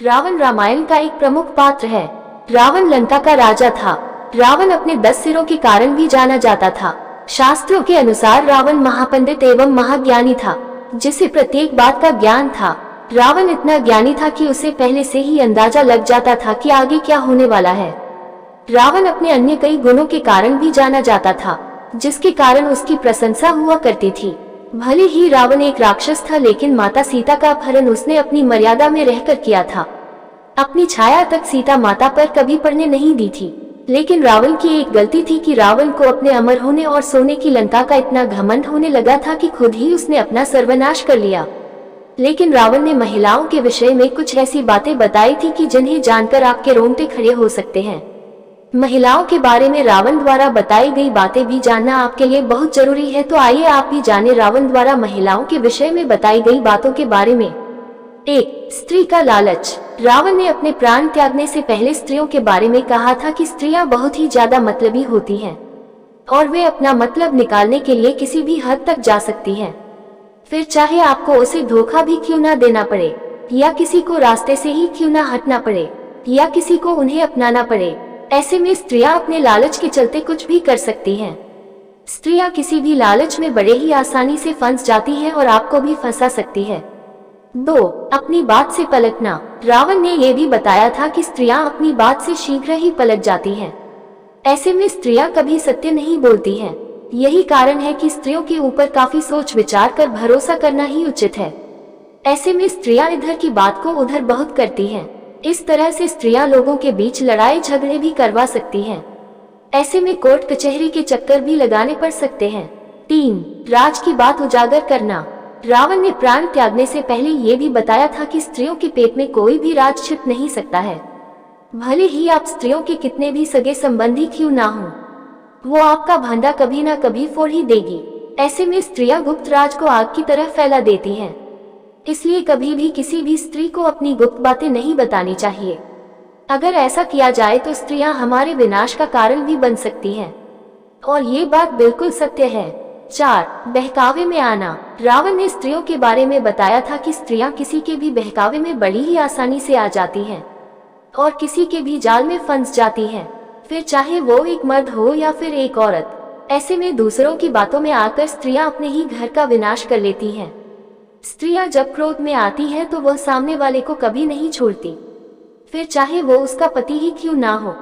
रावण रामायण का एक प्रमुख पात्र है। रावण लंका का राजा था। रावण अपने 10 सिरों के कारण भी जाना जाता था। शास्त्रों के अनुसार रावण महापंडित एवं महाज्ञानी था, जिसे प्रत्येक बात का ज्ञान था। रावण इतना ज्ञानी था कि उसे पहले से ही अंदाजा लग जाता था कि आगे क्या होने वाला है। रावण अपने अन्य कई गुणों के कारण भी जाना जाता था, जिसके कारण उसकी प्रशंसा हुआ करती थी। भले ही रावण एक राक्षस था, लेकिन माता सीता का अपहरण उसने अपनी मर्यादा में रहकर किया था। अपनी छाया तक सीता माता पर कभी पड़ने नहीं दी थी। लेकिन रावण की एक गलती थी कि रावण को अपने अमर होने और सोने की लंका का इतना घमंड होने लगा था कि खुद ही उसने अपना सर्वनाश कर लिया। लेकिन रावण ने महिलाओं के विषय में कुछ ऐसी बातें बताई थी कि जिन्हें जानकर आपके रोंगटे खड़े हो सकते हैं। महिलाओं के बारे में रावण द्वारा बताई गई बातें भी जानना आपके लिए बहुत जरूरी है, तो आइए आप भी जाने रावण द्वारा महिलाओं के विषय में बताई गई बातों के बारे में। 1. स्त्री का लालच। रावण ने अपने प्राण त्यागने से पहले स्त्रियों के बारे में कहा था कि स्त्रियां बहुत ही ज्यादा मतलबी होती हैं और वे अपना मतलब निकालने के लिए किसी भी हद तक जा सकती हैं, फिर चाहे आपको उसे धोखा भी क्यों ना देना पड़े, या किसी को रास्ते से ही क्यों ना हटना पड़े, या किसी को उन्हें अपनाना पड़े। ऐसे में स्त्रियां अपने लालच के चलते कुछ भी कर सकती हैं। स्त्रियां किसी भी लालच में बड़े ही आसानी से फंस जाती हैं और आपको भी फंसा सकती है। 2. अपनी बात से पलटना। रावण ने यह भी बताया था कि स्त्रियां अपनी बात से शीघ्र ही पलट जाती हैं। ऐसे में स्त्रियां कभी सत्य नहीं बोलती हैं। यही कारण है कि स्त्रियों के ऊपर काफी सोच विचार कर भरोसा करना ही उचित है। ऐसे में स्त्रियां इधर की बात को उधर बहुत करती हैं। इस तरह से स्त्रियां लोगों के बीच लड़ाई झगड़े भी करवा सकती हैं। ऐसे में कोर्ट कचहरी के चक्कर भी लगाने पड़ सकते हैं। 3. राज की बात उजागर करना। रावण ने प्राण त्यागने से पहले ये भी बताया था कि स्त्रियों के पेट में कोई भी राज छिप नहीं सकता है। भले ही आप स्त्रियों के कितने भी सगे संबंधी क्यों ना हो, वो आपका भांडा कभी ना कभी फोड़ ही देगी। ऐसे में स्त्रियां गुप्त राज को आग की तरह फैला देती हैं। इसलिए कभी भी किसी भी स्त्री को अपनी गुप्त बातें नहीं बतानी चाहिए। अगर ऐसा किया जाए तो स्त्रियां हमारे विनाश का कारण भी बन सकती हैं, और ये बात बिल्कुल सत्य है। 4. बहकावे में आना। रावण ने स्त्रियों के बारे में बताया था कि स्त्रियां किसी के भी बहकावे में बड़ी ही आसानी से आ जाती हैं और किसी के भी जाल में फंस जाती हैं, फिर चाहे वो एक मर्द हो या फिर एक औरत। ऐसे में दूसरों की बातों में आकर स्त्रियां अपने ही घर का विनाश कर लेती हैं। स्त्रियां जब क्रोध में आती हैं तो वह सामने वाले को कभी नहीं छोड़ती, फिर चाहे वो उसका पति ही क्यों ना हो।